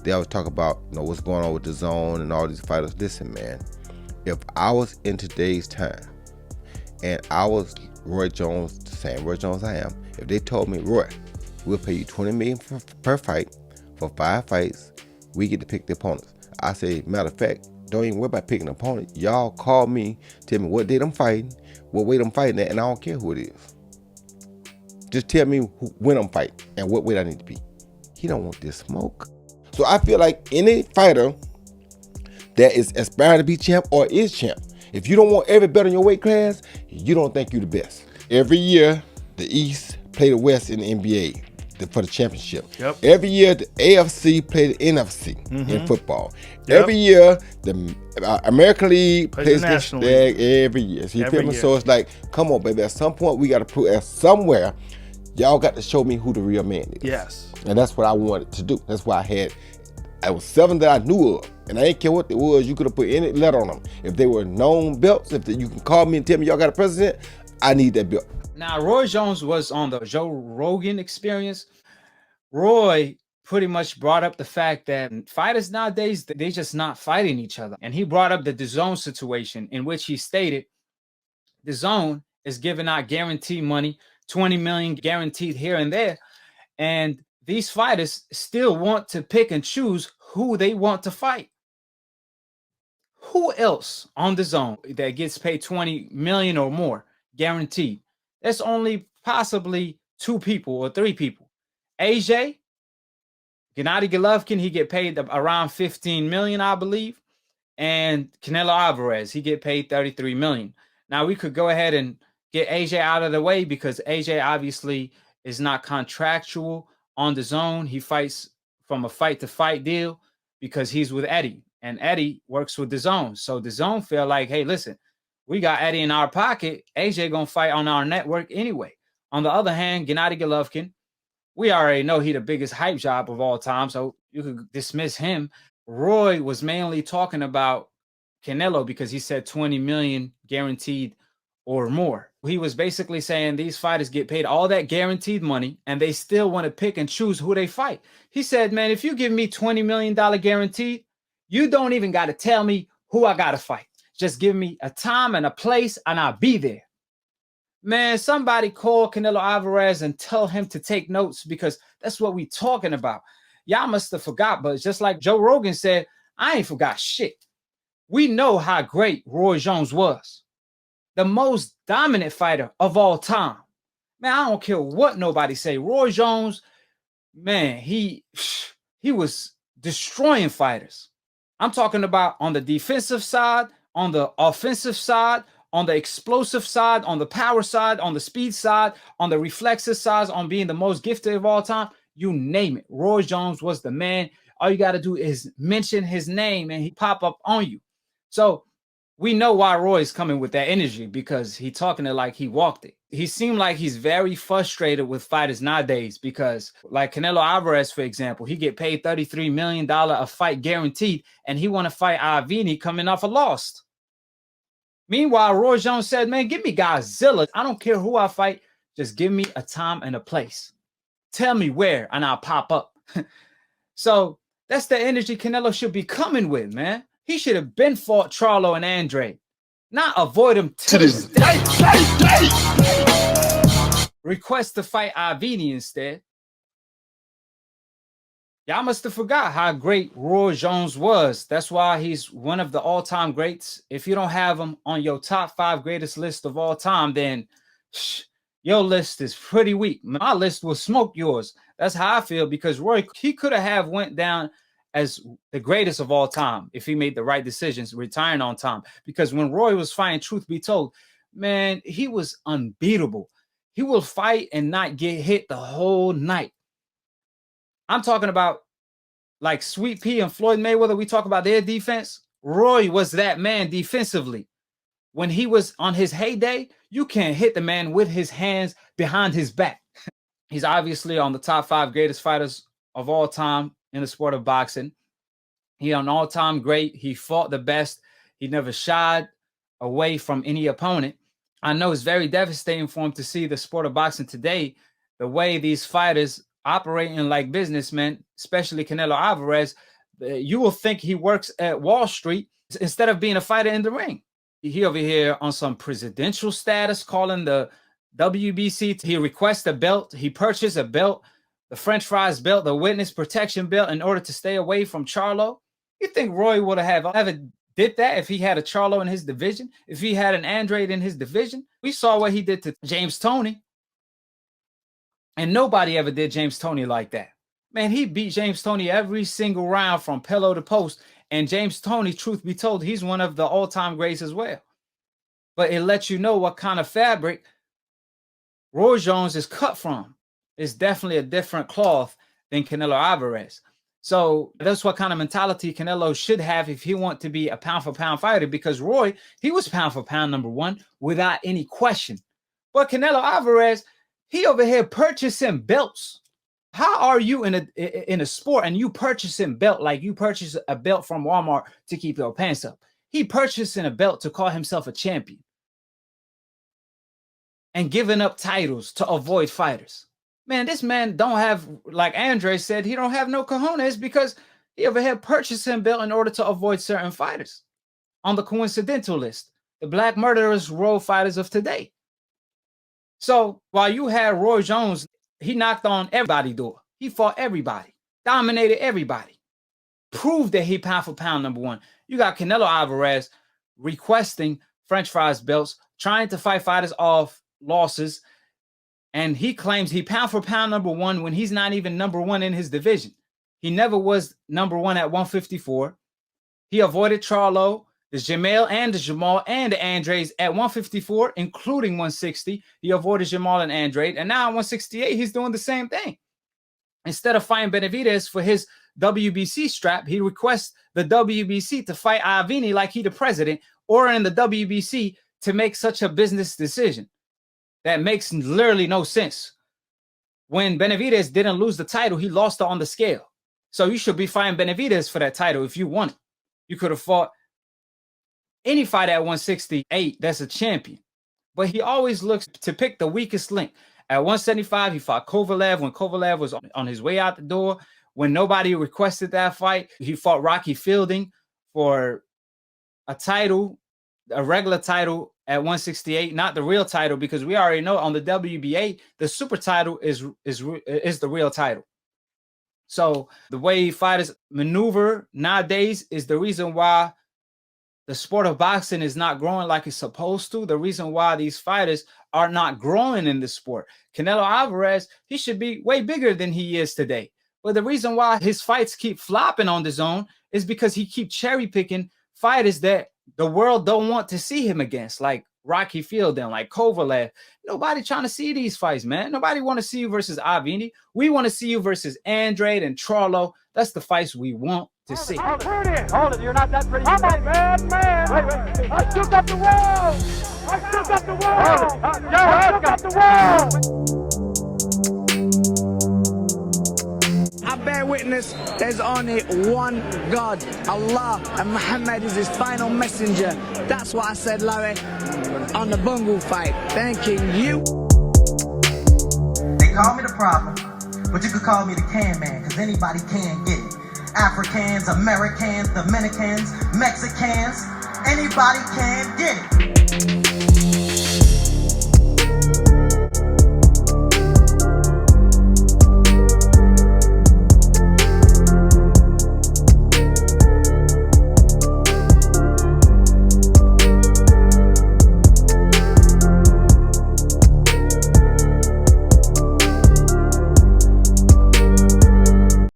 they always talk about, you know, what's going on with the zone and all these fighters. Listen, man, if I was in today's time and I was Roy Jones, the same Roy Jones I am, if they told me, Roy, we'll pay you $20 million per fight for 5 fights, we get to pick the opponents. I say, matter of fact, don't even worry about picking an opponent. Y'all call me, tell me what date I'm fighting, what weight I'm fighting at, and I don't care who it is. Just tell me when I'm fighting and what weight I need to be. He don't want this smoke. So I feel like any fighter that is aspiring to be champ or is champ, if you don't want every belt in your weight class, you don't think you're the best. Every year, the East play the West in the NBA for the championship. Yep. Every year, the AFC play the NFC in football. Yep. Every year, the American League plays the National League every year. So you feel me? So it's like, come on, baby. At some point, we got to prove at somewhere, y'all got to show me who the real man is. Yes. And that's what I wanted to do. That's why I was 7 that I knew of. And I didn't care what it was. You could have put any letter on them. If they were known belts, if you can call me and tell me y'all got a president, I need that belt. Now, Roy Jones was on the Joe Rogan Experience. Roy pretty much brought up the fact that fighters nowadays, they just not fighting each other. And he brought up the DAZN situation, in which he stated DAZN is giving out guaranteed money, 20 million guaranteed here and there. And these fighters still want to pick and choose who they want to fight. Who else on DAZN that gets paid 20 million or more guaranteed? There's only possibly 2 people or 3 people. AJ, Gennady Golovkin, he get paid around 15 million, I believe. And Canelo Alvarez, he get paid 33 million. Now we could go ahead and get AJ out of the way because AJ obviously is not contractual on DAZN. He fights from a fight to fight deal because he's with Eddie, and Eddie works with DAZN. So DAZN feel like, hey, listen, we got Eddie in our pocket. AJ gonna fight on our network anyway. On the other hand, Gennady Golovkin, we already know he the biggest hype job of all time, so you could dismiss him. Roy was mainly talking about Canelo because he said 20 million guaranteed or more. He was basically saying these fighters get paid all that guaranteed money and they still want to pick and choose who they fight. He said, man, if you give me $20 million guaranteed, you don't even got to tell me who I got to fight. Just give me a time and a place and I'll be there. Man, somebody call Canelo Alvarez and tell him to take notes because that's what we talking about. Y'all must have forgot, but just like Joe Rogan said, I ain't forgot shit. We know how great Roy Jones was. The most dominant fighter of all time. Man, I don't care what nobody say. Roy Jones, man, he was destroying fighters. I'm talking about on the defensive side, on the offensive side, on the explosive side, on the power side, on the speed side, on the reflexive side, on being the most gifted of all time. You name it. Roy Jones was the man. All you got to do is mention his name and he pop up on you. So we know why Roy's coming with that energy because he talking it like he walked it. He seemed like he's very frustrated with fighters nowadays because like Canelo Alvarez, for example, he get paid $33 million a fight guaranteed and he want to fight Avini coming off a loss. Meanwhile, Roy Jones said, man, give me Godzilla. I don't care who I fight. Just give me a time and a place. Tell me where and I'll pop up. So that's the energy Canelo should be coming with, man. He should have been fought Charlo and Andrade, not avoid him to this day. Request to fight Avini instead. Y'all must have forgot how great Roy Jones was. That's why he's one of the all-time greats. If you don't have him on your top 5 greatest list of all time, then your list is pretty weak. My list will smoke yours. That's how I feel because Roy, he could have went down as the greatest of all time if he made the right decisions, retiring on time. Because when Roy was fighting, truth be told, man, he was unbeatable. He will fight and not get hit the whole night. I'm talking about like Sweet Pea and Floyd Mayweather. We talk about their defense. Roy was that man defensively. When he was on his heyday, you can't hit the man with his hands behind his back. He's obviously on the top 5 greatest fighters of all time in the sport of boxing. He's an all-time great. He fought the best. He never shied away from any opponent. I know it's very devastating for him to see the sport of boxing today, the way these fighters operating like businessmen, especially Canelo Alvarez, You will think he works at Wall Street instead of being a fighter in the ring. He over here on some presidential status, calling the WBC. He requests a belt. He purchased a belt, the French fries belt, the witness protection belt, in order to stay away from Charlo. You think Roy would have ever did that if he had a Charlo in his division? If he had an Andrade in his division? We saw what he did to James Toney. And nobody ever did James Toney like that. Man, he beat James Toney every single round from pillow to post. And James Toney, truth be told, he's one of the all-time greats as well. But it lets you know what kind of fabric Roy Jones is cut from. It's definitely a different cloth than Canelo Alvarez. So that's what kind of mentality Canelo should have if he wants to be a pound-for-pound fighter, because Roy, he was pound-for-pound #1 without any question. But Canelo Alvarez, he over here purchasing belts. How are you in a sport and you purchasing belt like you purchase a belt from Walmart to keep your pants up? He purchasing a belt to call himself a champion and giving up titles to avoid fighters. Man, this man don't have, like Andre said, he don't have no cojones, because he over here purchasing belt in order to avoid certain fighters on the coincidental list, the black murderous road fighters of today. So while you had Roy Jones, he knocked on everybody's door. He fought everybody, dominated everybody, proved that he pound for pound #1. You got Canelo Alvarez requesting French fries belts, trying to fight fighters off losses, and he claims he pound for pound #1 when he's not even #1 in his division. He never was #1 at 154. He avoided Charlo, the Jamel and the Jamal and the Andrades at 154, including 160. He avoided Jamal and Andrade. And now at 168, he's doing the same thing. Instead of fighting Benavidez for his WBC strap, he requests the WBC to fight Avini like he the president, or in the WBC to make such a business decision. That makes literally no sense. When Benavidez didn't lose the title, he lost it on the scale. So you should be fighting Benavidez for that title if you want it. You could have fought any fight at 168 that's a champion. But he always looks to pick the weakest link. At 175, he fought Kovalev when Kovalev was on his way out the door. When nobody requested that fight, he fought Rocky Fielding for a title, a regular title at 168, not the real title, because we already know on the WBA, the super title is the real title. So the way fighters maneuver nowadays is the reason why the sport of boxing is not growing like it's supposed to. The reason why these fighters are not growing in the sport. Canelo Alvarez, he should be way bigger than he is today. But the reason why his fights keep flopping on the zone is because he keeps cherry picking fighters that the world don't want to see him against, like Rocky Fielding, like Kovalev. Nobody trying to see these fights, man. Nobody want to see you versus Avini. We want to see you versus Andrade and Charlo. That's the fights we want to see. Hold it. You're not that pretty. I'm a bad man. Wait. I shook up the world. I shook up the world. I shook up the world. I bear witness, there's only one God, Allah, and Muhammad is his final messenger. That's what I said, Larry, on the Bungle fight. Thanking you. They call me the problem, but you could call me the can man, because anybody can get it. Africans, Americans, Dominicans, Mexicans, anybody can get it.